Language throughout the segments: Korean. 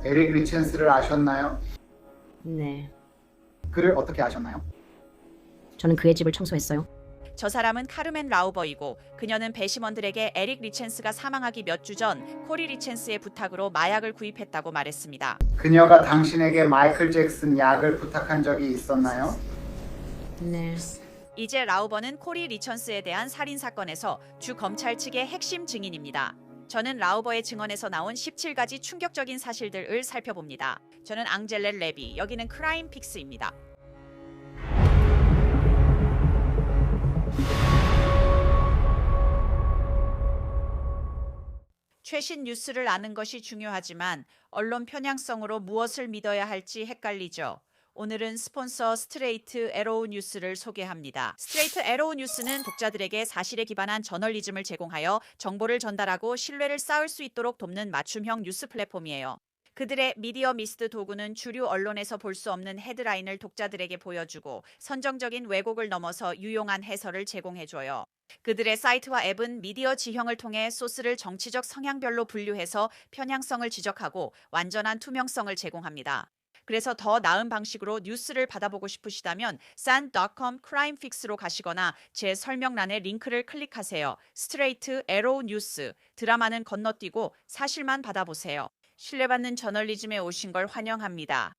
에릭 리첸스를 아셨나요? 네. 그를 어떻게 아셨나요? 저는 그의 집을 청소했어요. 저 사람은 카르멘 라우버이고 그녀는 배심원들에게 에릭 리첸스가 사망하기 몇 주 전 코리 리첸스의 부탁으로 마약을 구입했다고 말했습니다. 그녀가 당신에게 마이클 잭슨 약을 부탁한 적이 있었나요? 네. 이제 라우버는 코리 리첸스에 대한 살인 사건에서 주 검찰 측의 핵심 증인입니다. 저는 라우버의 증언에서 나온 17가지 충격적인 사실들을 살펴봅니다. 저는 앙젤레 레비, 여기는 크라임 픽스입니다. 최신 뉴스를 아는 것이 중요하지만 언론 편향성으로 무엇을 믿어야 할지 헷갈리죠. 오늘은 스폰서 스트레이트 에로우 뉴스를 소개합니다. 스트레이트 에로우 뉴스는 독자들에게 사실에 기반한 저널리즘을 제공하여 정보를 전달하고 신뢰를 쌓을 수 있도록 돕는 맞춤형 뉴스 플랫폼이에요. 그들의 미디어 미스트 도구는 주류 언론에서 볼 수 없는 헤드라인을 독자들에게 보여주고 선정적인 왜곡을 넘어서 유용한 해설을 제공해줘요. 그들의 사이트와 앱은 미디어 지형을 통해 소스를 정치적 성향별로 분류해서 편향성을 지적하고 완전한 투명성을 제공합니다. 그래서 더 나은 방식으로 뉴스를 받아보고 싶으시다면 san.com 크라임픽스로 가시거나 제 설명란의 링크를 클릭하세요. 스트레이트 에로우 뉴스, 드라마는 건너뛰고 사실만 받아보세요. 신뢰받는 저널리즘에 오신 걸 환영합니다.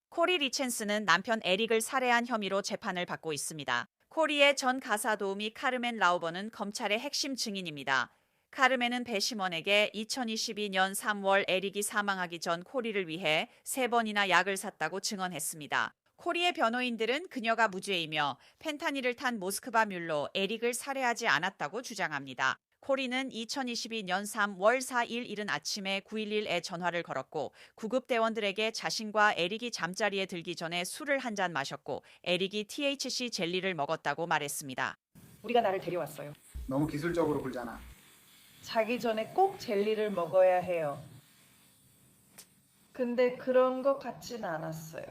코리 리첸스는 남편 에릭을 살해한 혐의로 재판을 받고 있습니다. 코리의 전 가사 도우미 카르멘 라우버는 검찰의 핵심 증인입니다. 카르멘은 배심원에게 2022년 3월 에릭이 사망하기 전 코리를 위해 3번이나 약을 샀다고 증언했습니다. 코리의 변호인들은 그녀가 무죄이며 펜타닐을 탄 모스크바 뮬로 에릭을 살해하지 않았다고 주장합니다. 코리는 2022년 3월 4일 이른 아침에 911에 전화를 걸었고 구급대원들에게 자신과 에릭이 잠자리에 들기 전에 술을 한 잔 마셨고 에릭이 THC 젤리를 먹었다고 말했습니다. 우리가 나를 데려왔어요. 너무 기술적으로 굴잖아. 자기 전에 꼭 젤리를 먹어야 해요. 근데 그런 것 같진 않았어요.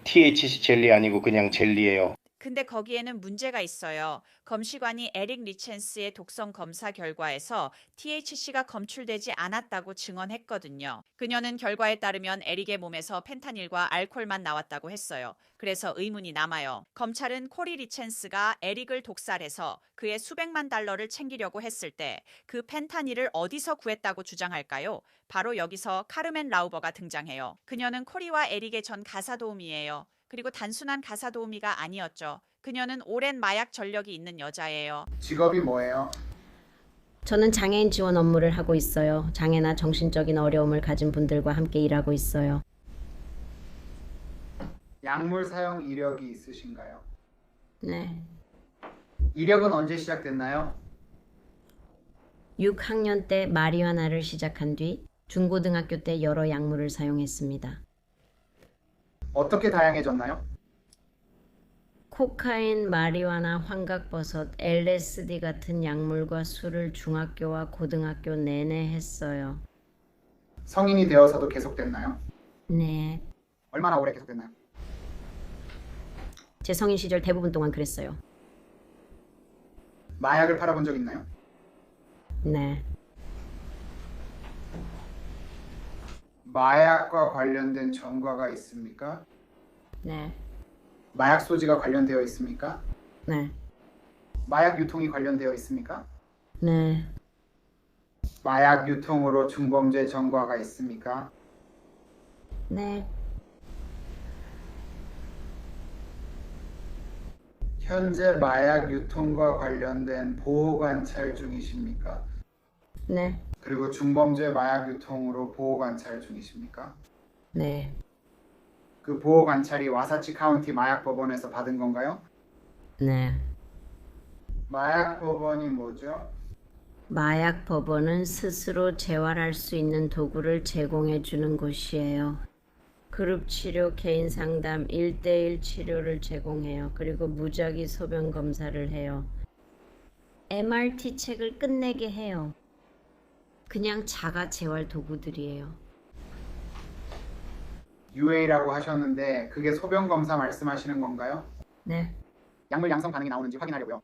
THC 젤리 아니고 그냥 젤리예요. 근데 거기에는 문제가 있어요. 검시관이 에릭 리첸스의 독성 검사 결과에서 THC가 검출되지 않았다고 증언했거든요. 그녀는 결과에 따르면 에릭의 몸에서 펜타닐과 알코올만 나왔다고 했어요. 그래서 의문이 남아요. 검찰은 코리 리첸스가 에릭을 독살해서 그의 수백만 달러를 챙기려고 했을 때 그 펜타닐을 어디서 구했다고 주장할까요? 바로 여기서 카르멘 라우버가 등장해요. 그녀는 코리와 에릭의 전 가사 도우미예요. 그리고 단순한 가사 도우미가 아니었죠. 그녀는 오랜 마약 전력이 있는 여자예요. 직업이 뭐예요? 저는 장애인 지원 업무를 하고 있어요. 장애나 정신적인 어려움을 가진 분들과 함께 일하고 있어요. 약물 사용 이력이 있으신가요? 네. 이력은 언제 시작됐나요? 6학년 때 마리화나를 시작한 뒤 중고등학교 때 여러 약물을 사용했습니다. 어떻게 다양해졌나요? 코카인, 마리화나, 환각버섯, LSD 같은 약물과 술을 중학교와 고등학교 내내 했어요. 성인이 되어서도 계속됐나요? 네. 얼마나 오래 계속됐나요? 제 성인 시절 대부분 동안 그랬어요. 마약을 팔아본 적 있나요? 네. 마약과 관련된 전과가 있습니까? 네. 마약 소지가 관련되어 있습니까? 네. 마약 유통이 관련되어 있습니까? 네. 마약 유통으로 중범죄 전과가 있습니까? 네. 현재 마약 유통과 관련된 보호 관찰 중이십니까? 네. 그리고 중범죄 마약 유통으로 보호 관찰 중이십니까? 네. 그 보호 관찰이 와사치 카운티 마약 법원에서 받은 건가요? 네. 마약 법원이 뭐죠? 마약 법원은 스스로 재활할 수 있는 도구를 제공해 주는 곳이에요. 그룹 치료, 개인 상담, 1대1 치료를 제공해요. 그리고 무작위 소변 검사를 해요. MRT 책을 끝내게 해요. 그냥 자가 재활 도구들이에요. UA라고 하셨는데 그게 소변 검사 말씀하시는 건가요? 네. 약물 양성 반응이 나오는지 확인하려고요.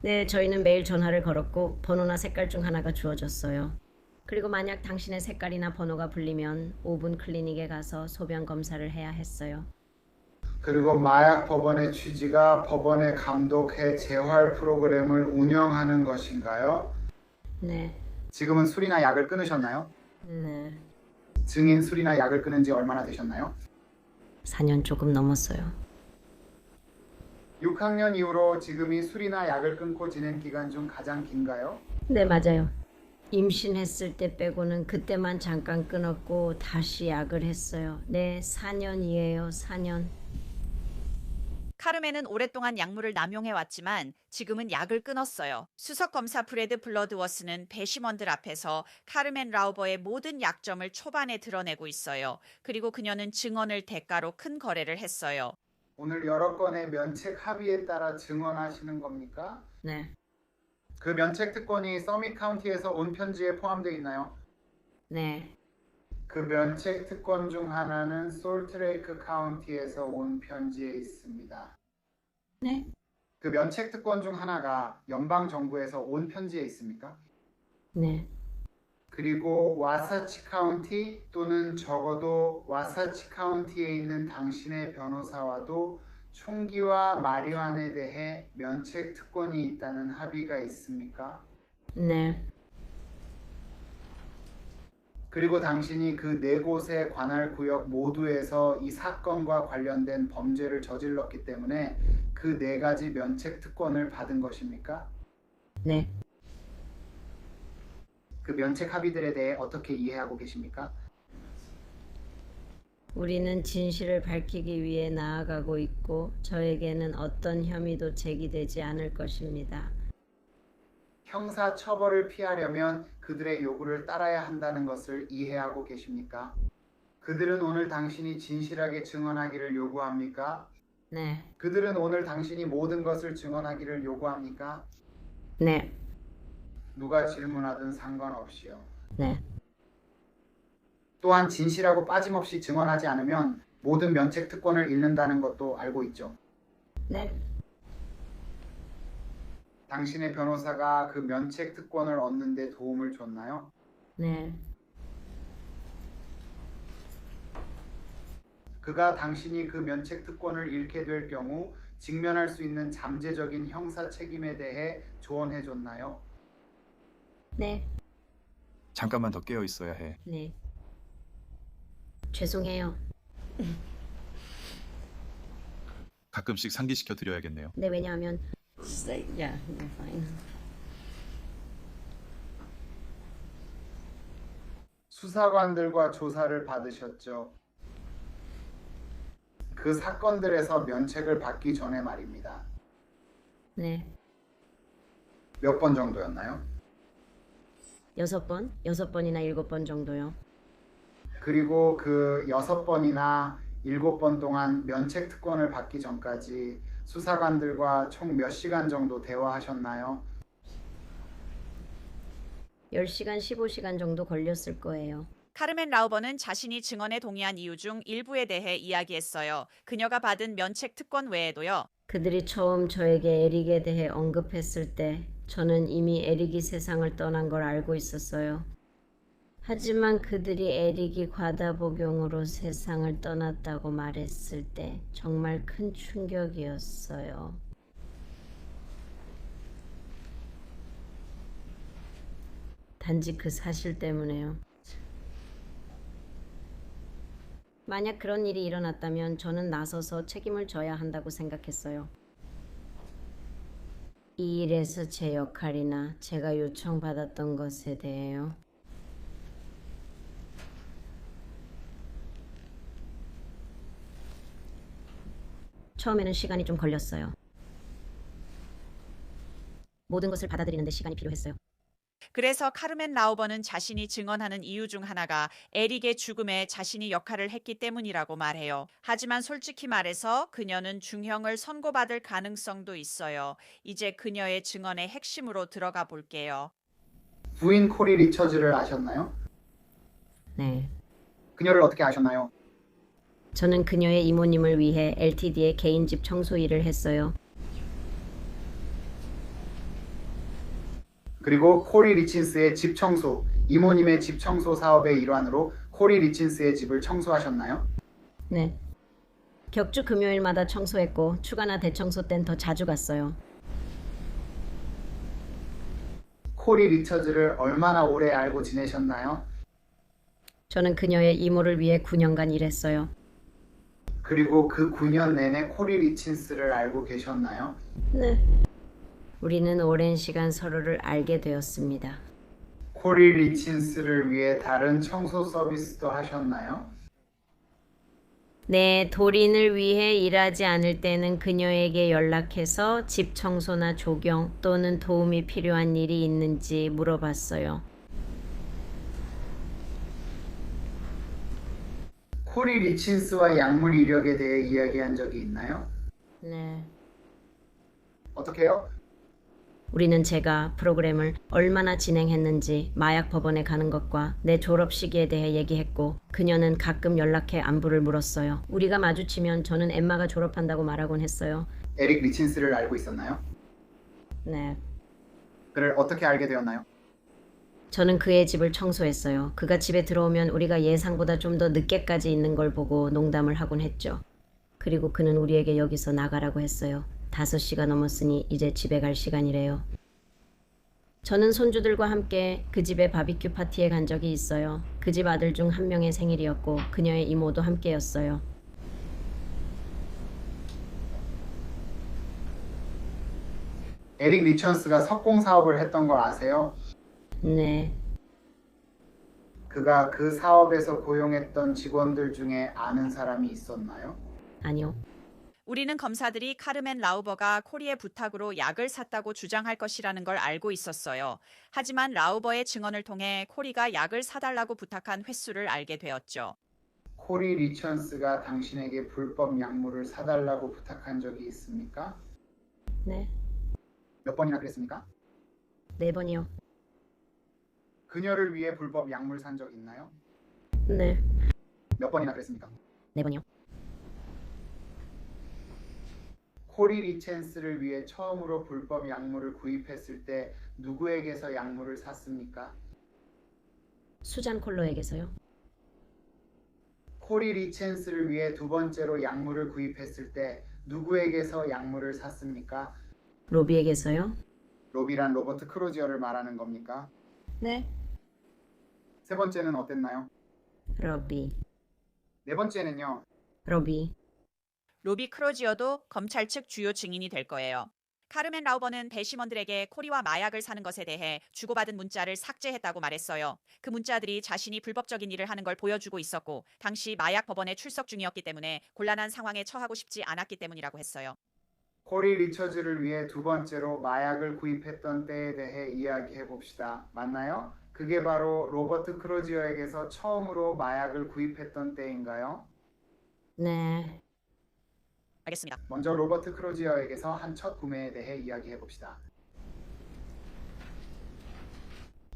네, 저희는 매일 전화를 걸었고 번호나 색깔 중 하나가 주어졌어요. 그리고 만약 당신의 색깔이나 번호가 불리면 5분 클리닉에 가서 소변 검사를 해야 했어요. 그리고 마약 법원의 취지가 법원의 감독해 재활 프로그램을 운영하는 것인가요? 네. 지금은 술이나 약을 끊으셨나요? 네. 증인 술이나 약을 끊은 지 얼마나 되셨나요? 4년 조금 넘었어요. 6학년 이후로 지금이 술이나 약을 끊고 지낸 기간 중 가장 긴가요? 네, 맞아요. 임신했을 때 빼고는 그때만 잠깐 끊었고 다시 약을 했어요. 네, 4년이에요. 4년. 카르멘은 오랫동안 약물을 남용해 왔지만 지금은 약을 끊었어요. 수석 검사 브래드 블러드워스는 배심원들 앞에서 카르멘 라우버의 모든 약점을 초반에 드러내고 있어요. 그리고 그녀는 증언을 대가로 큰 거래를 했어요. 오늘 여러 건의 면책 합의에 따라 증언하시는 겁니까? 네. 그 면책 특권이 서밋 카운티에서 온 편지에 포함되어 있나요? 네. 그 면책 특권 중 하나는 솔트레이크 카운티에서 온 편지에 있습니다. 네. 그 면책 특권 중 하나가 연방 정부에서 온 편지에 있습니까? 네. 그리고 와사치 카운티 또는 적어도 와사치 카운티에 있는 당신의 변호사와도 총기와 마리완에 대해 면책 특권이 있다는 합의가 있습니까? 네. 그리고 당신이 그 네 곳의 관할 구역 모두에서 이 사건과 관련된 범죄를 저질렀기 때문에 그 네 가지 면책 특권을 받은 것입니까? 네. 그 면책 합의들에 대해 어떻게 이해하고 계십니까? 우리는 진실을 밝히기 위해 나아가고 있고 저에게는 어떤 혐의도 제기되지 않을 것입니다. 형사 처벌을 피하려면 그들의 요구를 따라야 한다는 것을 이해하고 계십니까? 그들은 오늘 당신이 진실하게 증언하기를 요구합니까? 네. 그들은 오늘 당신이 모든 것을 증언하기를 요구합니까? 네. 누가 질문하든 상관없이요. 네. 또한 진실하고 빠짐없이 증언하지 않으면 모든 면책 특권을 잃는다는 것도 알고 있죠. 네. 당신의 변호사가 그 면책 특권을 얻는 데 도움을 줬나요? 네. 그가 당신이 그 면책 특권을 잃게 될 경우 직면할 수 있는 잠재적인 형사 책임에 대해 조언해 줬나요? 네. 잠깐만 더 깨어 있어야 해. 네. 죄송해요. 가끔씩 상기시켜 드려야겠네요. 네, 왜냐하면 yeah, you're fine. 수사관들과 조사를 받으셨죠. 그 사건들에서 면책을 받기 전에 말입니다. 네. 몇 번 정도였나요? 6번? 6번이나 7번 정도요. 그리고 그 6번이나 7번 동안 면책 특권을 받기 전까지 수사관들과 총 몇 시간 정도 대화하셨나요? 10시간, 15시간 정도 걸렸을 거예요. 카르멘 라우버는 자신이 증언에 동의한 이유 중 일부에 대해 이야기했어요. 그녀가 받은 면책 특권 외에도요. 그들이 처음 저에게 에릭에 대해 언급했을 때 저는 이미 에릭이 세상을 떠난 걸 알고 있었어요. 하지만 그들이 에릭이 과다 복용으로 세상을 떠났다고 말했을 때 정말 큰 충격이었어요. 단지 그 사실 때문에요. 만약 그런 일이 일어났다면 저는 나서서 책임을 져야 한다고 생각했어요. 이 일에서 제 역할이나 제가 요청받았던 것에 대해요. 처음에는 시간이 좀 걸렸어요. 모든 것을 받아들이는데 시간이 필요했어요. 그래서 카르멘 라우버는 자신이 증언하는 이유 중 하나가 에릭의 죽음에 자신이 역할을 했기 때문이라고 말해요. 하지만 솔직히 말해서 그녀는 중형을 선고받을 가능성도 있어요. 이제 그녀의 증언의 핵심으로 들어가 볼게요. 부인 코리 리처즈를 아셨나요? 네. 그녀를 어떻게 아셨나요? 저는 그녀의 이모님을 위해 LTD의 개인 집 청소 일을 했어요. 그리고 코리 리친스의 집 청소 이모님의 집 청소 사업의 일환으로 코리 리친스의 집을 청소하셨나요? 네. 격주 금요일마다 청소했고 추가나 대청소 땐 더 자주 갔어요. 코리 리처즈를 얼마나 오래 알고 지내셨나요? 저는 그녀의 이모를 위해 9년간 일했어요. 그리고 그 9년 내내 코리 리친스를 알고 계셨나요? 네. 우리는 오랜 시간 서로를 알게 되었습니다. 코리 리친스를 위해 다른 청소 서비스도 하셨나요? 네, 도린을 위해 일하지 않을 때는 그녀에게 연락해서 집 청소나 조경 또는 도움이 필요한 일이 있는지 물어봤어요. 코리 리친스와 약물 이력에 대해 이야기한 적이 있나요? 네. 어떻게요? 우리는 제가 프로그램을 얼마나 진행했는지, 마약 법원에 가는 것과 내 졸업 시기에 대해 얘기했고 그녀는 가끔 연락해 안부를 물었어요. 우리가 마주치면 저는 엠마가 졸업한다고 말하곤 했어요. 에릭 리친스를 알고 있었나요? 네. 그를 어떻게 알게 되었나요? 저는 그의 집을 청소했어요. 그가 집에 들어오면 우리가 예상보다 좀 더 늦게까지 있는 걸 보고 농담을 하곤 했죠. 그리고 그는 우리에게 여기서 나가라고 했어요. 5시가 넘었으니 이제 집에 갈 시간이래요. 저는 손주들과 함께 그 집에 바비큐 파티에 간 적이 있어요. 그 집 아들 중 한 명의 생일이었고 그녀의 이모도 함께였어요. 에릭 리천스가 석공 사업을 했던 걸 아세요? 네. 그가 그 사업에서 고용했던 직원들 중에 아는 사람이 있었나요? 아니요. 우리는 검사들이 카르멘 라우버가 코리의 부탁으로 약을 샀다고 주장할 것이라는 걸 알고 있었어요. 하지만 라우버의 증언을 통해 코리가 약을 사달라고 부탁한 횟수를 알게 되었죠. 코리 리천스가 당신에게 불법 약물을 사달라고 부탁한 적이 있습니까? 네. 몇 번이나 그랬습니까? 4번이요. 그녀를 위해 불법 약물 산 적 있나요? 네. 몇 번이나 그랬습니까? 4번이요. 코리 리첸스를 위해 처음으로 불법 약물을 구입했을 때 누구에게서 약물을 샀습니까? 수잔 콜로에게서요. 코리 리첸스를 위해 두 번째로 약물을 구입했을 때 누구에게서 약물을 샀습니까? 로비에게서요. 로비란 로버트 크루지어를 말하는 겁니까? 네. 세 번째는 어땠나요? 로비. 네 번째는요. 로비. 로비 크로지어도 검찰 측 주요 증인이 될 거예요. 카르멘 라우버는 배심원들에게 코리와 마약을 사는 것에 대해 주고받은 문자를 삭제했다고 말했어요. 그 문자들이 자신이 불법적인 일을 하는 걸 보여주고 있었고 당시 마약 법원에 출석 중이었기 때문에 곤란한 상황에 처하고 싶지 않았기 때문이라고 했어요. 코리 리처즈를 위해 두 번째로 마약을 구입했던 때에 대해 이야기해 봅시다. 맞나요? 그게 바로 로버트 크루지어에게서 처음으로 마약을 구입했던 때인가요? 네. 알겠습니다. 먼저 로버트 크루지어에게서 한 첫 구매에 대해 이야기해 봅시다.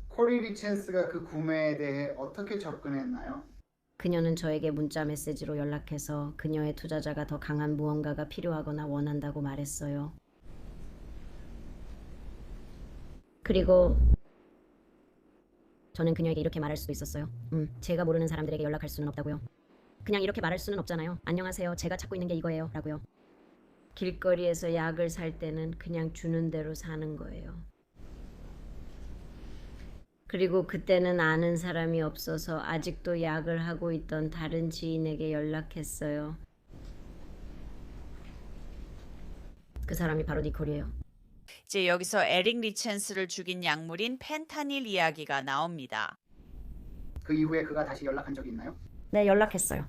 코리 리첸스가 그 구매에 대해 어떻게 접근했나요? 그녀는 저에게 문자 메시지로 연락해서 그녀의 투자자가 더 강한 무언가가 필요하거나 원한다고 말했어요. 그리고 저는 그녀에게 이렇게 말할 수도 있었어요. 제가 모르는 사람들에게 연락할 수는 없다고요. 그냥 이렇게 말할 수는 없잖아요. 안녕하세요. 제가 찾고 있는 게 이거예요. 라고요. 길거리에서 약을 살 때는 그냥 주는 대로 사는 거예요. 그리고 그때는 아는 사람이 없어서 아직도 약을 하고 있던 다른 지인에게 연락했어요. 그 사람이 바로 니콜이에요. 이제 여기서 에릭 리첸스를 죽인 약물인 펜타닐 이야기가 나옵니다. 그 이후에 그가 다시 연락한 적이 있나요? 네, 연락했어요.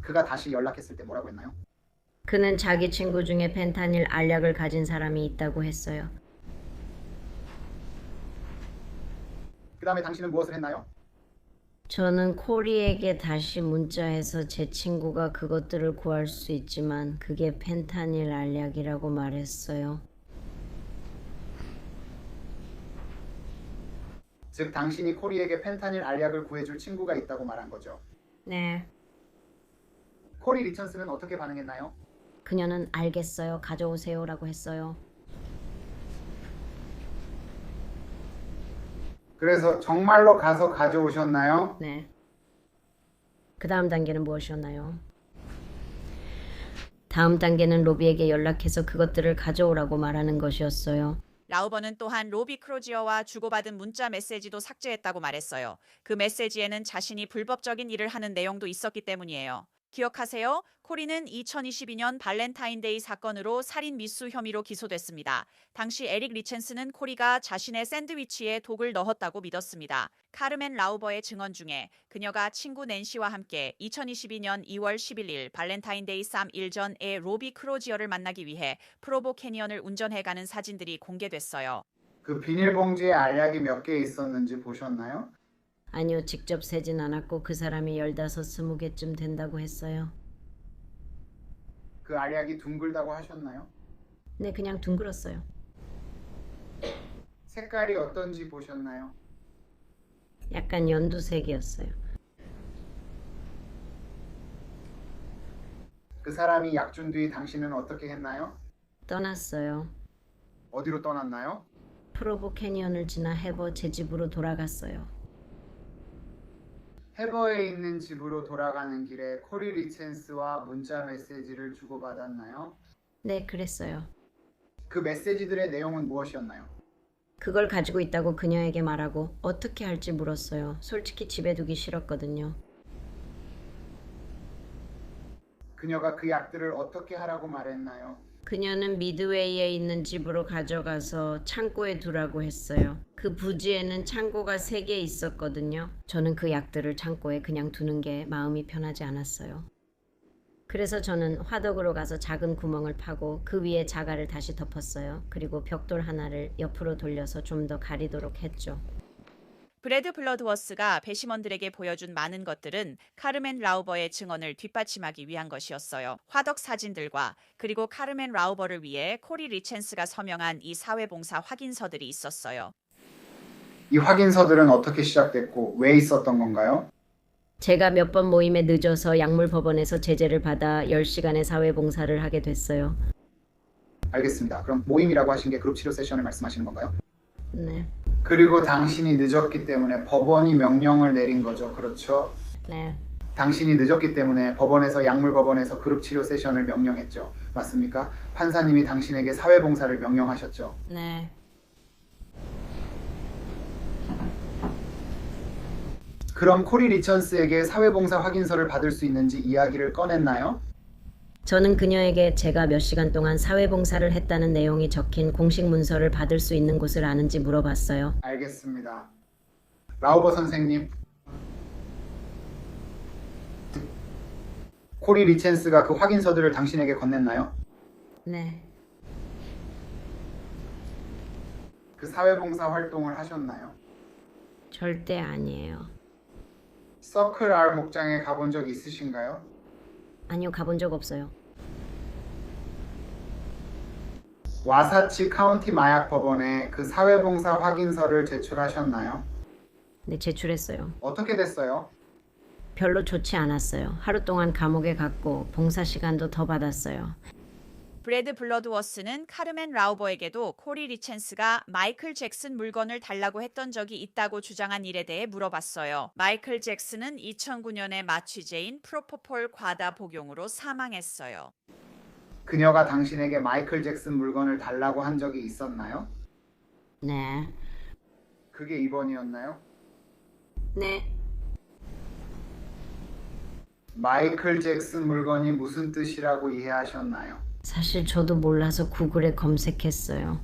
그가 다시 연락했을 때 뭐라고 했나요? 그는 자기 친구 중에 펜타닐 알약을 가진 사람이 있다고 했어요. 그 다음에 당신은 무엇을 했나요? 저는 코리에게 다시 문자해서 제 친구가 그것들을 구할 수 있지만 그게 펜타닐 알약이라고 말했어요. 즉 당신이 코리에게 펜타닐 알약을 구해줄 친구가 있다고 말한 거죠. 네. 코리 리천스는 어떻게 반응했나요? 그녀는 알겠어요. 가져오세요. 라고 했어요. 그래서 정말로 가서 가져오셨나요? 네. 그 다음 단계는 무엇이었나요? 다음 단계는 로비에게 연락해서 그것들을 가져오라고 말하는 것이었어요. 라우버는 또한 로비 크로지어와 주고받은 문자 메시지도 삭제했다고 말했어요. 그 메시지에는 자신이 불법적인 일을 하는 내용도 있었기 때문이에요. 기억하세요? 코리는 2022년 발렌타인데이 사건으로 살인 미수 혐의로 기소됐습니다. 당시 에릭 리첸스는 코리가 자신의 샌드위치에 독을 넣었다고 믿었습니다. 카르멘 라우버의 증언 중에 그녀가 친구 낸시와 함께 2022년 2월 11일 발렌타인데이 쌈 일전에 로비 크로지어를 만나기 위해 프로보 캐니언을 운전해가는 사진들이 공개됐어요. 그 비닐봉지에 알약이 몇 개 있었는지 보셨나요? 아니요, 직접 세진 않았고 그 사람이 15, 20개쯤 된다고 했어요. 그 알약이 둥글다고 하셨나요? 네, 그냥 둥글었어요. 색깔이 어떤지 보셨나요? 약간 연두색이었어요. 그 사람이 약 준 뒤 당신은 어떻게 했나요? 떠났어요. 어디로 떠났나요? 프로보 캐니언을 지나 해버 제 집으로 돌아갔어요. 해버에 있는 집으로 돌아가는 길에 코리 리첸스와 문자 메시지를 주고받았나요? 네, 그랬어요. 그 메시지들의 내용은 무엇이었나요? 그걸 가지고 있다고 그녀에게 말하고 어떻게 할지 물었어요. 솔직히 집에 두기 싫었거든요. 그녀가 그 약들을 어떻게 하라고 말했나요? 그녀는 미드웨이에 있는 집으로 가져가서 창고에 두라고 했어요. 그 부지에는 창고가 3개 있었거든요. 저는 그 약들을 창고에 그냥 두는 게 마음이 편하지 않았어요. 그래서 저는 화덕으로 가서 작은 구멍을 파고 그 위에 자갈을 다시 덮었어요. 그리고 벽돌 하나를 옆으로 돌려서 좀 더 가리도록 했죠. 브래드 블러드워스가 배심원들에게 보여준 많은 것들은 카르멘 라우버의 증언을 뒷받침하기 위한 것이었어요. 화덕 사진들과 그리고 카르멘 라우버를 위해 코리 리첸스가 서명한 이 사회봉사 확인서들이 있었어요. 이 확인서들은 어떻게 시작됐고 왜 있었던 건가요? 제가 몇 번 모임에 늦어서 약물법원에서 제재를 받아 10시간의 사회봉사를 하게 됐어요. 알겠습니다. 그럼 모임이라고 하신 게 그룹 치료 세션을 말씀하시는 건가요? 네. 그리고 당신이 늦었기 때문에 법원이 명령을 내린 거죠. 그렇죠? 네. 당신이 늦었기 때문에 법원에서 약물법원에서 그룹 치료 세션을 명령했죠. 맞습니까? 판사님이 당신에게 사회봉사를 명령하셨죠. 네. 그럼 코리 리천스에게 사회봉사 확인서를 받을 수 있는지 이야기를 꺼냈나요? 저는 그녀에게 제가 몇 시간 동안 사회봉사를 했다는 내용이 적힌 공식 문서를 받을 수 있는 곳을 아는지 물어봤어요. 알겠습니다. 라우버 선생님, 코리 리첸스가 그 확인서들을 당신에게 건넸나요? 네. 그 사회봉사 활동을 하셨나요? 절대 아니에요. 서클 R 목장에 가본 적 있으신가요? 아니요, 가본 적 없어요. 와사치 카운티 마약 법원에 그 사회봉사 확인서를 제출하셨나요? 네, 제출했어요. 어떻게 됐어요? 별로 좋지 않았어요. 하루 동안 감옥에 갔고 봉사 시간도 더 받았어요. 브래드 블러드워스는 카르멘 라우버에게도 코리 리첸스가 마이클 잭슨 물건을 달라고 했던 적이 있다고 주장한 일에 대해 물어봤어요. 마이클 잭슨은 2009년에 마취제인 프로포폴 과다 복용으로 사망했어요. 그녀가 당신에게 마이클 잭슨 물건을 달라고 한 적이 있었나요? 네. 그게 이번이었나요? 네. 마이클 잭슨 물건이 무슨 뜻이라고 이해하셨나요? 사실 저도 몰라서 구글에 검색했어요.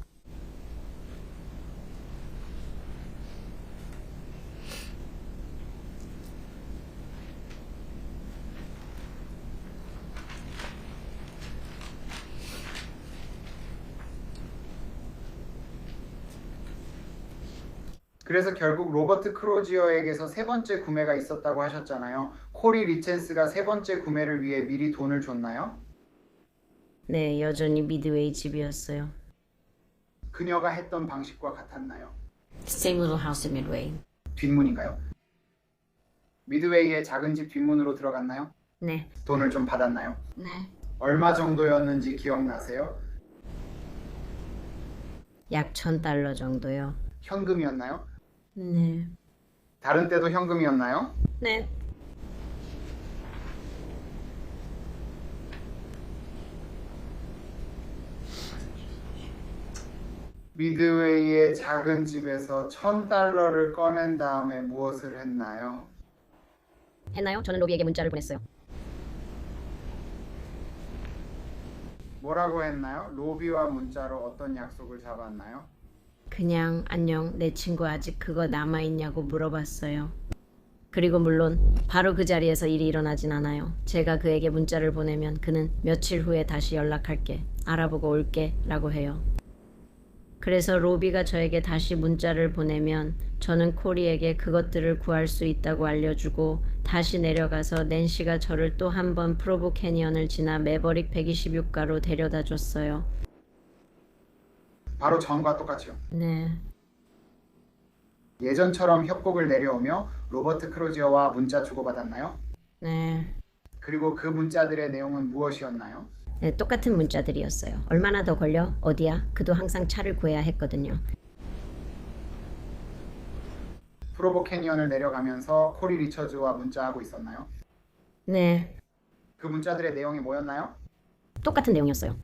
그래서 결국 로버트 크로지어에게서 세 번째 구매가 있었다고 하셨잖아요. 코리 리첸스가 세 번째 구매를 위해 미리 돈을 줬나요? 네, 여전히 미드웨이 집이었어요. 그녀가 했던 방식과 같았나요? Same little house in Midway. 뒷문인가요? 미드웨이의 작은 집 뒷문으로 들어갔나요? 네. 돈을 좀 받았나요? 네. 얼마 정도였는지 기억나세요? 약 $1,000 정도요. 현금이었나요? 네. 다른 때도 현금이었나요? 네. 미드웨이의 작은 집에서 $1,000를 꺼낸 다음에 무엇을 했나요? 했나요? 저는 로비에게 문자를 보냈어요. 뭐라고 했나요? 로비와 문자로 어떤 약속을 잡았나요? 그냥 안녕, 내 친구 아직 그거 남아있냐고 물어봤어요. 그리고 물론 바로 그 자리에서 일이 일어나진 않아요. 제가 그에게 문자를 보내면 그는 며칠 후에 다시 연락할게, 알아보고 올게 라고 해요. 그래서 로비가 저에게 다시 문자를 보내면 저는 코리에게 그것들을 구할 수 있다고 알려주고 다시 내려가서 낸시가 저를 또 한 번 프로보 캐니언을 지나 매버릭 126가로 데려다 줬어요. 바로 전과 똑같이요. 네. 예전처럼 협곡을 내려오며 로버트 크로지어와 문자 주고받았나요? 네. 그리고 그 문자들의 내용은 무엇이었나요? 네, 똑같은 문자들이었어요. 얼마나 더 걸려? 어디야? 그도 항상 차를 구해야 했거든요. 프로보 캐니언을 내려가면서 코리 리처즈와 문자하고 있었나요? 네. 그 문자들의 내용이 뭐였나요? 똑같은 내용이었어요.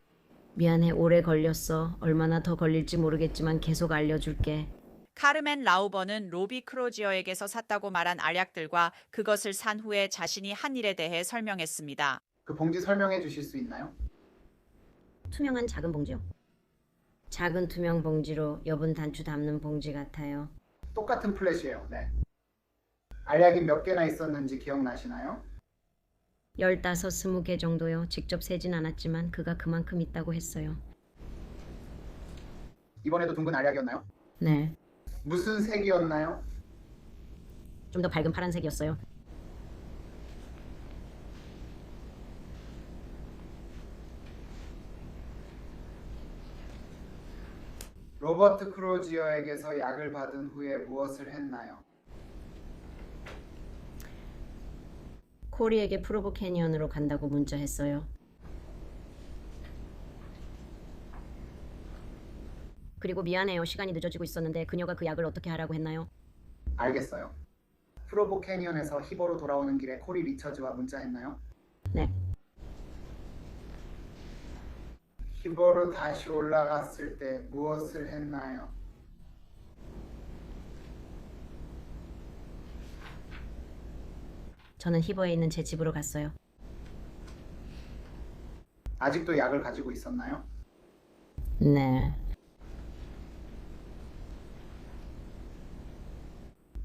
미안해, 오래 걸렸어. 얼마나 더 걸릴지 모르겠지만 계속 알려줄게. 카르멘 라우버는 로비 크로지어에게서 샀다고 말한 알약들과 그것을 산 후에 자신이 한 일에 대해 설명했습니다. 그 봉지 설명해 주실 수 있나요? 투명한 작은 봉지요. 작은 투명 봉지로 여분 단추 담는 봉지 같아요. 똑같은 플래시예요. 네. 알약이 몇 개나 있었는지 기억나시나요? 15, 20개 정도요. 직접 세진 않았지만 그가 그만큼 있다고 했어요. 이번에도 둥근 알약이었나요? 네. 무슨 색이었나요? 좀 더 밝은 파란색이었어요. 로버트 크로지어에게서 약을 받은 후에 무엇을 했나요? 코리에게 프로보 캐니언으로 간다고 문자했어요. 그리고 미안해요. 시간이 늦어지고 있었는데 그녀가 그 약을 어떻게 하라고 했나요? 알겠어요. 프로보 캐니언에서 히버로 돌아오는 길에 코리 리처즈와 문자했나요? 네. 히버로 다시 올라갔을 때 무엇을 했나요? 저는 히버에 있는 제 집으로 갔어요. 아직도 약을 가지고 있었나요? 네.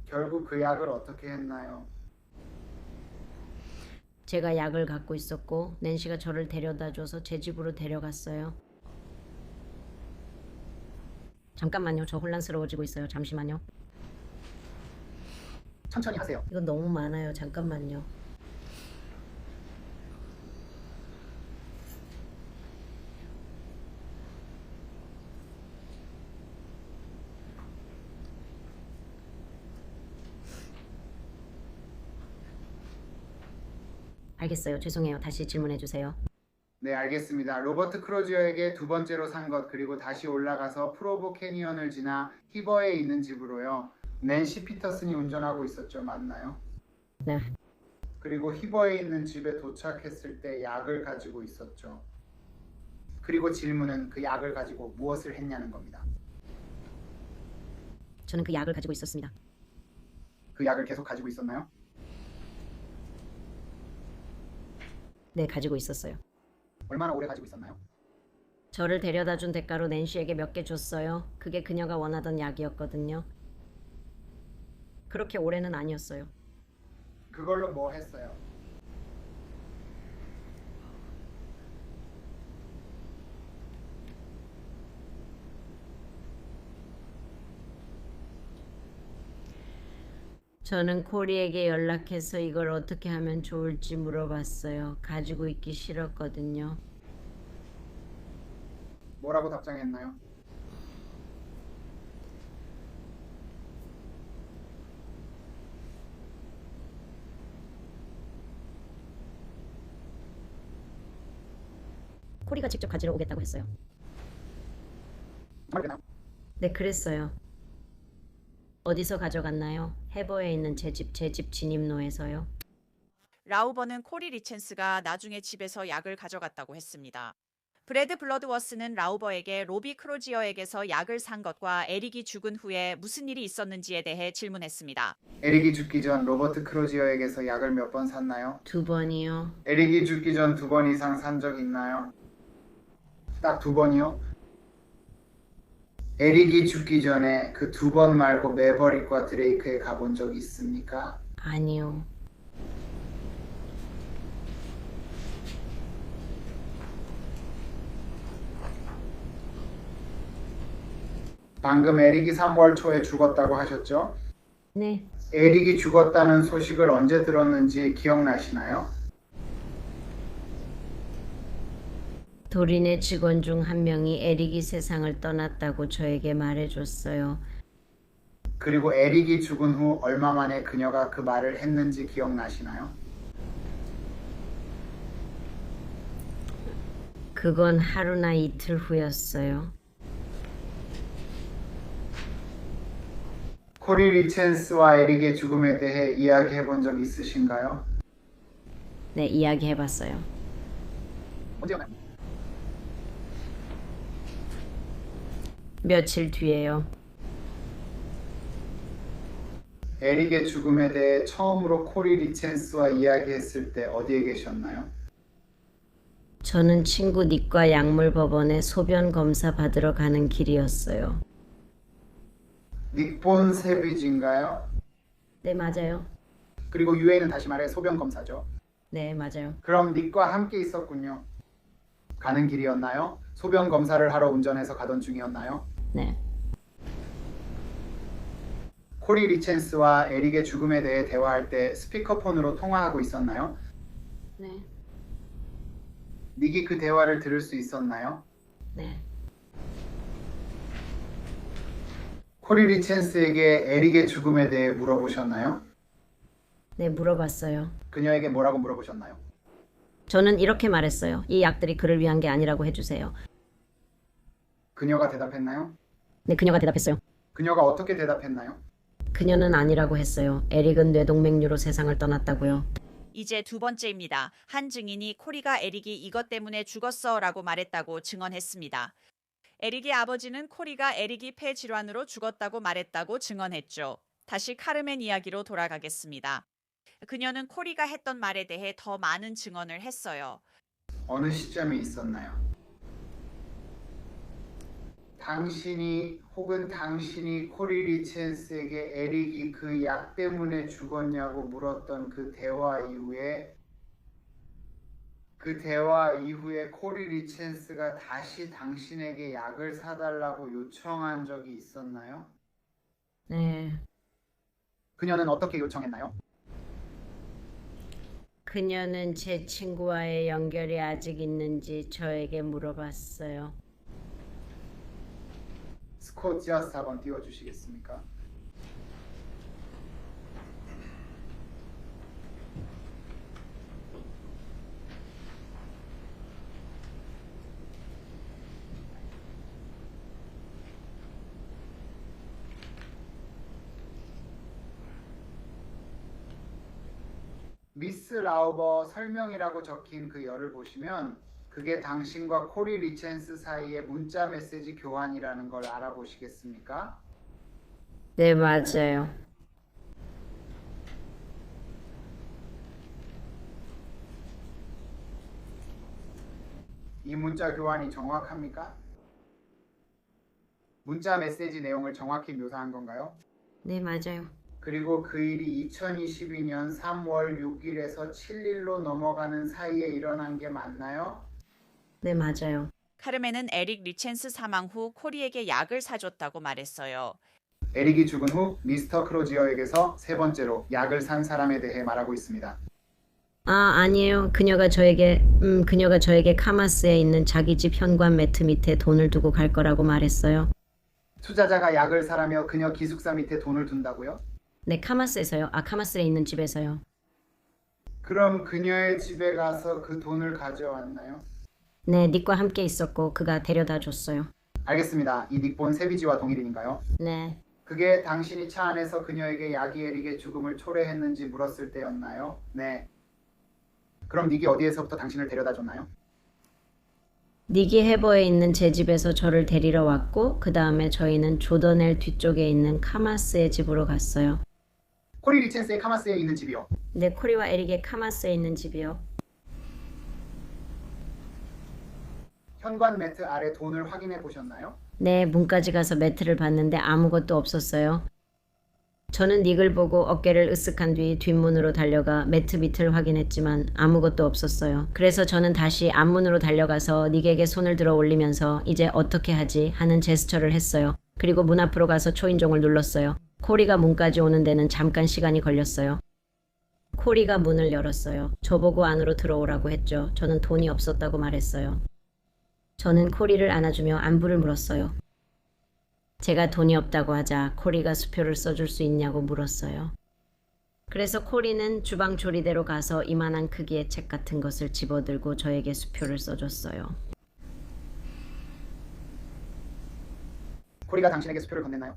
결국 그 약을 어떻게 했나요? 제가 약을 갖고 있었고 낸시가 저를 데려다줘서 제 집으로 데려갔어요. 잠깐만요. 저 혼란스러워지고 있어요. 잠시만요. 천천히 하세요. 이건 너무 많아요. 잠깐만요. 알겠어요. 죄송해요. 다시 질문해 주세요. 네, 알겠습니다. 로버트 크로지어에게 두 번째로 산 것 그리고 다시 올라가서 프로보 캐니언을 지나 히버에 있는 집으로요. 낸시 피터슨이 운전하고 있었죠. 맞나요? 네. 그리고 히버에 있는 집에 도착했을 때 약을 가지고 있었죠. 그리고 질문은 그 약을 가지고 무엇을 했냐는 겁니다. 저는 그 약을 가지고 있었습니다. 그 약을 계속 가지고 있었나요? 네, 가지고 있었어요. 얼마나 오래 가지고 있었나요? 저를 데려다 준 대가로 낸시에게 몇 개 줬어요. 그게 그녀가 원하던 약이었거든요. 그렇게 오래는 아니었어요. 그걸로 뭐 했어요? 저는 코리에게 연락해서 이걸 어떻게 하면 좋을지 물어봤어요. 가지고 있기 싫었거든요. 뭐라고 답장했나요? 코리가 직접 가지러 오겠다고 했어요. 정말 그랬나요? 네, 그랬어요. 어디서 가져갔나요? 해버에 있는 제 집 진입로에서요. 라우버는 코리 리첸스가 나중에 집에서 약을 가져갔다고 했습니다. 브래드 블러드워스는 라우버에게 로비 크로지어에게서 약을 산 것과 에릭이 죽은 후에 무슨 일이 있었는지에 대해 질문했습니다. 에릭이 죽기 전 로버트 크로지어에게서 약을 몇 번 샀나요? 2번이요. 에릭이 죽기 전 2번 이상 산 적 있나요? 딱 2번이요? 에릭이 죽기 전에 그 2번 말고 매버릭과 드레이크에 가본 적 있습니까? 아니요. 방금 에릭이 3월 초에 죽었다고 하셨죠? 네. 에릭이 죽었다는 소식을 언제 들었는지 기억나시나요? 도린의 직원 중 한 명이 에릭이 세상을 떠났다고 저에게 말해줬어요. 그리고 에릭이 죽은 후 얼마 만에 그녀가 그 말을 했는지 기억나시나요? 그건 하루나 이틀 후였어요. 코리 리첸스와 에릭의 죽음에 대해 이야기해 본 적 있으신가요? 네, 이야기해봤어요. 언제요? 며칠 뒤에요. 에릭의 죽음에 대해 처음으로 코리 리첸스와 이야기했을 때 어디에 계셨나요? 저는 친구 닉과 약물법원에 소변 검사 받으러 가는 길이었어요. 닉본 세비지인가요? 네, 맞아요. 그리고 UA는 다시 말해 소변 검사죠. 네, 맞아요. 그럼 닉과 함께 있었군요. 가는 길이었나요? 소변 검사를 하러 운전해서 가던 중이었나요? 네. 코리 리첸스와 에릭의 죽음에 대해 대화할 때 스피커폰으로 통화하고 있었나요? 네. 닉이 그 대화를 들을 수 있었나요? 네. 코리 리첸스에게 에릭의 죽음에 대해 물어보셨나요? 네, 물어봤어요. 그녀에게 뭐라고 물어보셨나요? 저는 이렇게 말했어요. 이 약들이 그를 위한 게 아니라고 해주세요. 그녀가 대답했나요? 네, 그녀가 대답했어요. 그녀가 어떻게 대답했나요? 그녀는 아니라고 했어요. 에릭은 뇌동맥류로 세상을 떠났다고요. 이제 두 번째입니다. 한 증인이 코리가 에릭이 이것 때문에 죽었어라고 말했다고 증언했습니다. 에릭의 아버지는 코리가 에릭이 폐질환으로 죽었다고 말했다고 증언했죠. 다시 카르멘 이야기로 돌아가겠습니다. 그녀는 코리가 했던 말에 대해 더 많은 증언을 했어요. 어느 시점이 있었나요? 당신이 코리 리첸스에게 에릭이 그 약 때문에 죽었냐고 물었던 그 대화 이후에 코리 리첸스가 다시 당신에게 약을 사달라고 요청한 적이 있었나요? 네. 그녀는 어떻게 요청했나요? 그녀는 제 친구와의 연결이 아직 있는지 저에게 물어봤어요. 스코티아스 4번 띄워주시겠습니까? 미스 라우버 설명이라고 적힌 그 열을 보시면 그게 당신과 코리 리첸스 사이의 문자 메시지 교환이라는 걸 알아보시겠습니까? 네, 맞아요. 이 문자 교환이 정확합니까? 문자 메시지 내용을 정확히 묘사한 건가요? 네, 맞아요. 그리고 그 일이 2022년 3월 6일에서 7일로 넘어가는 사이에 일어난 게 맞나요? 네, 맞아요. 카르멘은 에릭 리첸스 사망 후 코리에게 약을 사줬다고 말했어요. 에릭이 죽은 후 미스터 크로지어에게서 세 번째로 약을 산 사람에 대해 말하고 있습니다. 아니에요. 그녀가 저에게 카마스에 있는 자기 집 현관 매트 밑에 돈을 두고 갈 거라고 말했어요. 투자자가 약을 사라며 그녀 기숙사 밑에 돈을 둔다고요? 네, 카마스에서요. 카마스에 있는 집에서요. 그럼 그녀의 집에 가서 그 돈을 가져왔나요? 네, 닉과 함께 있었고 그가 데려다 줬어요. 알겠습니다. 이 닉본 세비지와 동일인가요? 네. 그게 당신이 차 안에서 그녀에게 야기에릭의 죽음을 초래했는지 물었을 때였나요? 네. 그럼 닉이 어디에서부터 당신을 데려다 줬나요? 니기 해버에 있는 제 집에서 저를 데리러 왔고 그 다음에 저희는 조더넬 뒤쪽에 있는 카마스의 집으로 갔어요. 코리 리첸스의 카마스에 있는 집이요. 네, 코리와 에릭의 카마스에 있는 집이요. 현관 매트 아래 돈을 확인해 보셨나요? 네, 문까지 가서 매트를 봤는데 아무것도 없었어요. 저는 닉을 보고 어깨를 으쓱한 뒤 뒷문으로 달려가 매트 밑을 확인했지만 아무것도 없었어요. 그래서 저는 다시 앞문으로 달려가서 닉에게 손을 들어 올리면서 이제 어떻게 하지 하는 제스처를 했어요. 그리고 문 앞으로 가서 초인종을 눌렀어요. 코리가 문까지 오는 데는 잠깐 시간이 걸렸어요. 코리가 문을 열었어요. 저보고 안으로 들어오라고 했죠. 저는 돈이 없었다고 말했어요. 저는 코리를 안아주며 안부를 물었어요. 제가 돈이 없다고 하자 코리가 수표를 써줄 수 있냐고 물었어요. 그래서 코리는 주방 조리대로 가서 이만한 크기의 책 같은 것을 집어들고 저에게 수표를 써줬어요. 코리가 당신에게 수표를 건넸나요?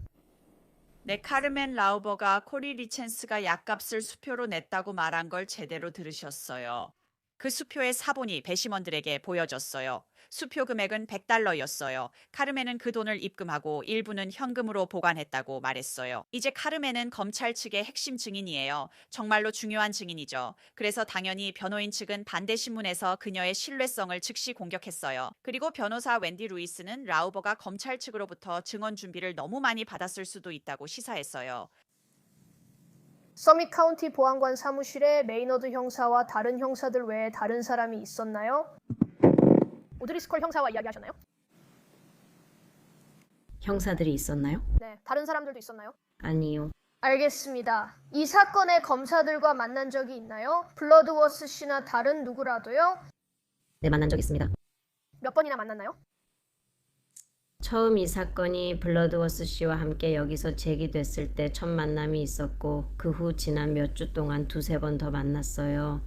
네, 카르멘 라우버가 코리 리첸스가 약값을 수표로 냈다고 말한 걸 제대로 들으셨어요. 그 수표의 사본이 배심원들에게 보여졌어요. 수표 금액은 $100였어요. 카르멘은 그 돈을 입금하고 일부는 현금으로 보관했다고 말했어요. 이제 카르멘은 검찰 측의 핵심 증인이에요. 정말로 중요한 증인이죠. 그래서 당연히 변호인 측은 반대 신문에서 그녀의 신뢰성을 즉시 공격했어요. 그리고 변호사 웬디 루이스는 라우버가 검찰 측으로부터 증언 준비를 너무 많이 받았을 수도 있다고 시사했어요. 서밋 카운티 보안관 사무실에 메이너드 형사와 다른 형사들 외에 다른 사람이 있었나요? 오드리스콜 형사와 이야기하셨나요? 형사들이 있었나요? 네, 다른 사람들도 있었나요? 아니요. 알겠습니다. 이 사건의 검사들과 만난 적이 있나요? 블러드워스 씨나 다른 누구라도요? 네, 만난 적 있습니다. 몇 번이나 만났나요? 처음 이 사건이 블러드워스 씨와 함께 여기서 제기됐을 때 첫 만남이 있었고 그 후 지난 몇 주 동안 두세 번 더 만났어요.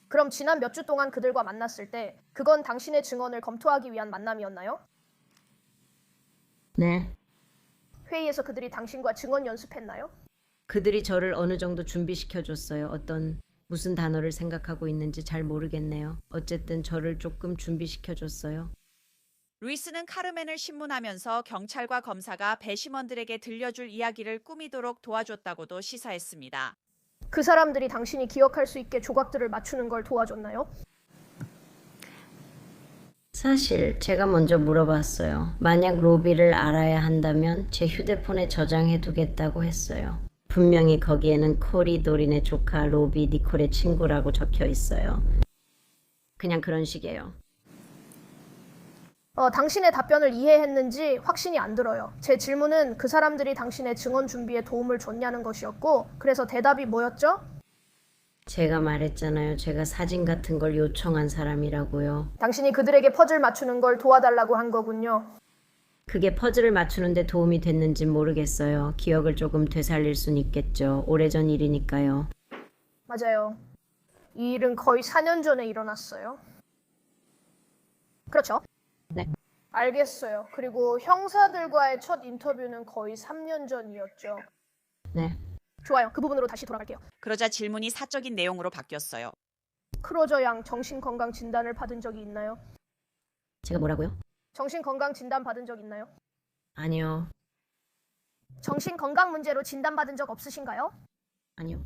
그럼 지난 몇 주 동안 그들과 만났을 때 그건 당신의 증언을 검토하기 위한 만남이었나요? 네. 회의에서 그들이 당신과 증언 연습했나요? 그들이 저를 어느 정도 준비시켜줬어요. 무슨 단어를 생각하고 있는지 잘 모르겠네요. 어쨌든 저를 조금 준비시켜줬어요. 루이스는 카르멘을 신문하면서 경찰과 검사가 배심원들에게 들려줄 이야기를 꾸미도록 도와줬다고도 시사했습니다. 그 사람들이 당신이 기억할 수 있게 조각들을 맞추는 걸 도와줬나요? 사실 제가 먼저 물어봤어요. 만약 로비를 알아야 한다면 제 휴대폰에 저장해두겠다고 했어요. 분명히 거기에는 코리 도린의 조카 로비 니콜의 친구라고 적혀 있어요. 그냥 그런 식이에요. 당신의 답변을 이해했는지 확신이 안 들어요. 제 질문은 그 사람들이 당신의 증언 준비에 도움을 줬냐는 것이었고, 그래서 대답이 뭐였죠? 제가 말했잖아요. 제가 사진 같은 걸 요청한 사람이라고요. 당신이 그들에게 퍼즐 맞추는 걸 도와달라고 한 거군요. 그게 퍼즐을 맞추는데 도움이 됐는지 모르겠어요. 기억을 조금 되살릴 순 있겠죠. 오래전 일이니까요. 맞아요. 이 일은 거의 4년 전에 일어났어요. 그렇죠? 네. 알겠어요. 그리고 형사들과의 첫 인터뷰는 거의 3년 전이었죠. 네. 좋아요. 그 부분으로 다시 돌아갈게요. 그러자 질문이 사적인 내용으로 바뀌었어요. 크로저 양 정신건강 진단을 받은 적이 있나요? 제가 뭐라고요? 정신건강 진단 받은 적 있나요? 아니요. 정신건강 문제로 진단받은 적 없으신가요? 아니요.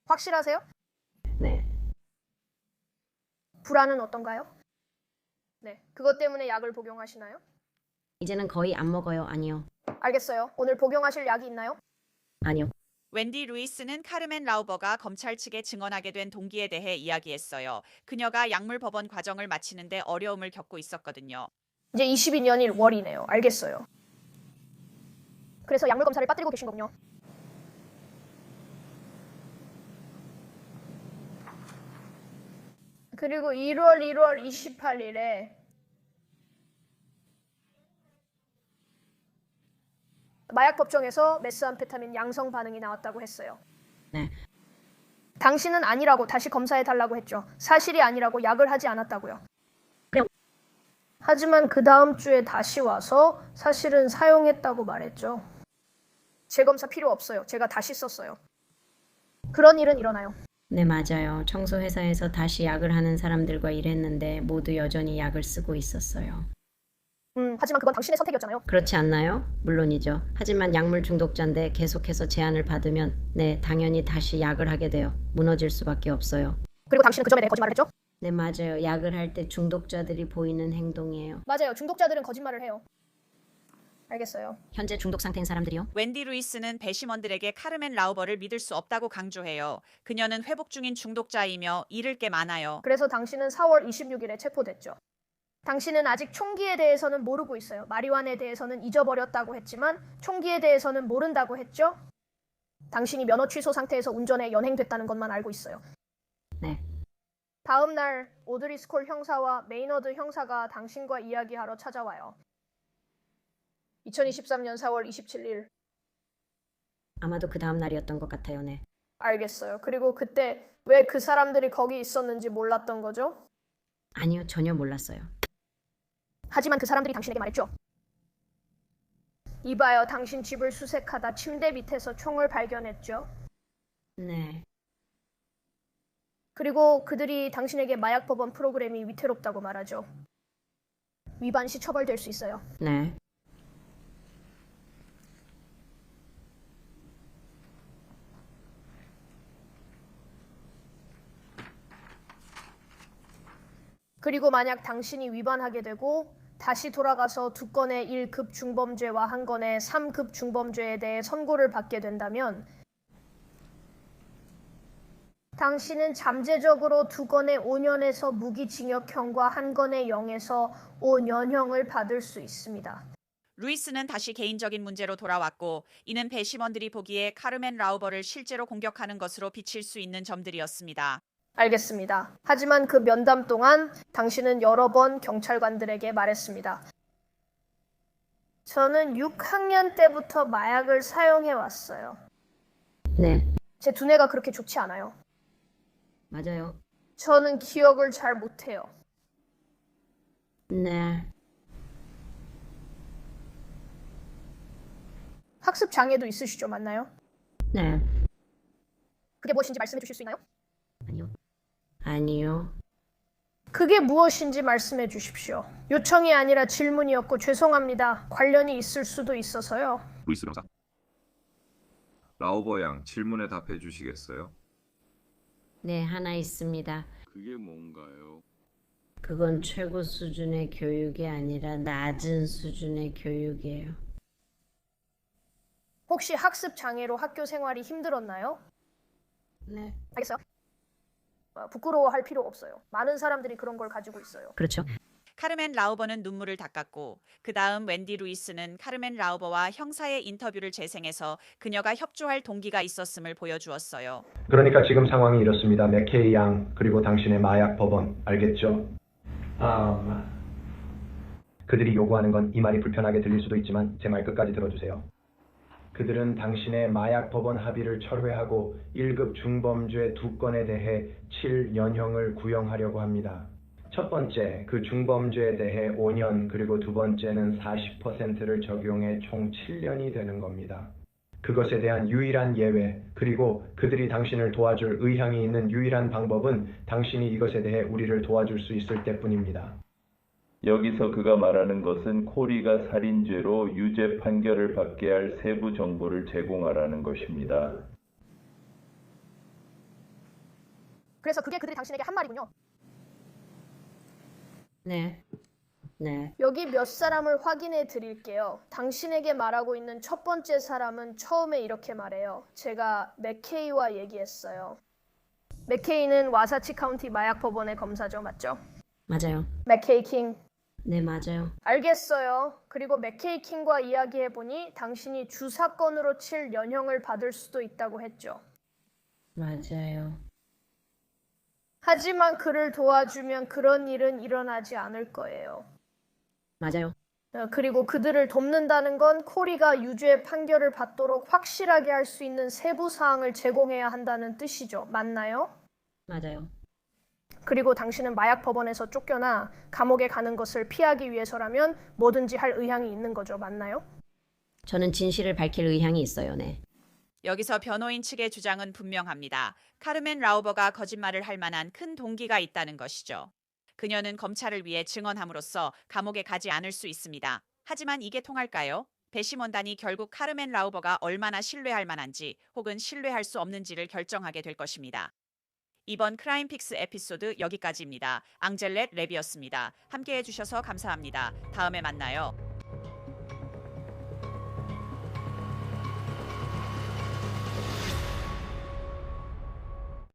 확실하세요? 네. 불안은 어떤가요? 네. 그것 때문에 약을 복용하시나요? 이제는 거의 안 먹어요. 아니요. 알겠어요. 오늘 복용하실 약이 있나요? 아니요. 웬디 루이스는 카르멘 라우버가 검찰 측에 증언하게 된 동기에 대해 이야기했어요. 그녀가 약물 법원 과정을 마치는데 어려움을 겪고 있었거든요. 이제 22년 1월이네요. 알겠어요. 그래서 약물 검사를 빠뜨리고 계신 거군요. 그리고 1월 28일에 마약법정에서 메스암페타민 양성 반응이 나왔다고 했어요. 네. 당신은 아니라고 다시 검사해달라고 했죠. 사실이 아니라고 약을 하지 않았다고요. 네. 하지만 그 다음 주에 다시 와서 사실은 사용했다고 말했죠. 재검사 필요 없어요. 제가 다시 썼어요. 그런 일은 일어나요. 네, 맞아요. 청소 회사에서 다시 약을 하는 사람들과 일했는데 모두 여전히 약을 쓰고 있었어요. 하지만 그건 당신의 선택이었잖아요. 그렇지 않나요? 물론이죠. 하지만 약물 중독자인데 계속해서 제안을 받으면 네, 당연히 다시 약을 하게 돼요. 무너질 수밖에 없어요. 그리고 당신은 그 점에 대해 거짓말을 했죠? 네, 맞아요. 약을 할 때 중독자들이 보이는 행동이에요. 맞아요. 중독자들은 거짓말을 해요. 알겠어요. 현재 중독 상태인 사람들이요? 웬디 루이스는 배심원들에게 카르멘 라우버를 믿을 수 없다고 강조해요. 그녀는 회복 중인 중독자이며 잃을 게 많아요. 그래서 당신은 4월 26일에 체포됐죠. 당신은 아직 총기에 대해서는 모르고 있어요. 마리화나에 대해서는 잊어버렸다고 했지만 총기에 대해서는 모른다고 했죠? 당신이 면허 취소 상태에서 운전에 연행됐다는 것만 알고 있어요. 네. 다음 날 오드리 스콜 형사와 메이너드 형사가 당신과 이야기하러 찾아와요. 2023년 4월 27일. 아마도 그 다음 날이었던 것 같아요. 네. 알겠어요. 그리고 그때 왜 그 사람들이 거기 있었는지 몰랐던 거죠? 아니요, 전혀 몰랐어요. 하지만 그 사람들이 당신에게 말했죠. 이봐요, 당신 집을 수색하다 침대 밑에서 총을 발견했죠. 네. 그리고 그들이 당신에게 마약법원 프로그램이 위태롭다고 말하죠. 위반 시 처벌될 수 있어요. 네. 그리고 만약 당신이 위반하게 되고 다시 돌아가서 2건의 1급 중범죄와 1건의 3급 중범죄에 대해 선고를 받게 된다면 당신은 잠재적으로 2건의 5년에서 무기징역형과 1건의 0에서 5년형을 받을 수 있습니다. 루이스는 다시 개인적인 문제로 돌아왔고 이는 배심원들이 보기에 카르멘 라우버를 실제로 공격하는 것으로 비칠 수 있는 점들이었습니다. 알겠습니다. 하지만 그 면담 동안 당신은 여러 번 경찰관들에게 말했습니다. 저는 6학년 때부터 마약을 사용해 왔어요. 네. 제 두뇌가 그렇게 좋지 않아요. 맞아요. 저는 기억을 잘 못해요. 네. 학습 장애도 있으시죠, 맞나요? 네. 그게 무엇인지 말씀해 주실 수 있나요? 아니요. 아니요. 그게 무엇인지 말씀해 주십시오. 요청이 아니라 질문이었고 죄송합니다. 관련이 있을 수도 있어서요. 루이스 변호사. 라우버 양 질문에 답해 주시겠어요? 네, 하나 있습니다. 그게 뭔가요? 그건 최고 수준의 교육이 아니라 낮은 수준의 교육이에요. 혹시 학습 장애로 학교 생활이 힘들었나요? 네. 알겠어요. 부끄러워할 필요 없어요. 많은 사람들이 그런 걸 가지고 있어요. 그렇죠. 카르멘 라우버는 눈물을 닦았고 그 다음 웬디 루이스는 카르멘 라우버와 형사의 인터뷰를 재생해서 그녀가 협조할 동기가 있었음을 보여주었어요. 그러니까 지금 상황이 이렇습니다. 맥케이 양 그리고 당신의 마약 법원 알겠죠? 그들이 요구하는 건 이 말이 불편하게 들릴 수도 있지만 제 말 끝까지 들어주세요. 그들은 당신의 마약 법원 합의를 철회하고 1급 중범죄 2건에 대해 7년형을 구형하려고 합니다. 첫 번째, 그 중범죄에 대해 5년 그리고 두 번째는 40%를 적용해 총 7년이 되는 겁니다. 그것에 대한 유일한 예외, 그리고 그들이 당신을 도와줄 의향이 있는 유일한 방법은 당신이 이것에 대해 우리를 도와줄 수 있을 때뿐입니다. 여기서 그가 말하는 것은 코리가 살인죄로 유죄 판결을 받게 할 세부 정보를 제공하라는 것입니다. 그래서 그게 그들이 당신에게 한 말이군요. 네. 네. 여기 몇 사람을 확인해 드릴게요. 당신에게 말하고 있는 첫 번째 사람은 처음에 이렇게 말해요. 제가 맥케이와 얘기했어요. 맥케이는 와사치 카운티 마약 법원의 검사죠, 맞죠? 맞아요. 맥케이 킹. 네, 맞아요. 알겠어요. 그리고 맥케이 킹과 이야기해보니 당신이 주사건으로 7년형을 받을 수도 있다고 했죠. 맞아요. 하지만 그를 도와주면 그런 일은 일어나지 않을 거예요. 맞아요. 그리고 그들을 돕는다는 건 코리가 유죄 판결을 받도록 확실하게 할 수 있는 세부 사항을 제공해야 한다는 뜻이죠. 맞나요? 맞아요. 그리고 당신은 마약 법원에서 쫓겨나 감옥에 가는 것을 피하기 위해서라면 뭐든지 할 의향이 있는 거죠. 맞나요? 저는 진실을 밝힐 의향이 있어요. 네. 여기서 변호인 측의 주장은 분명합니다. 카르멘 라우버가 거짓말을 할 만한 큰 동기가 있다는 것이죠. 그녀는 검찰을 위해 증언함으로써 감옥에 가지 않을 수 있습니다. 하지만 이게 통할까요? 배심원단이 결국 카르멘 라우버가 얼마나 신뢰할 만한지 혹은 신뢰할 수 없는지를 결정하게 될 것입니다. 이번 크라임픽스 에피소드 여기까지입니다. 앙젤렛 랩이었습니다. 함께해 주셔서 감사합니다. 다음에 만나요.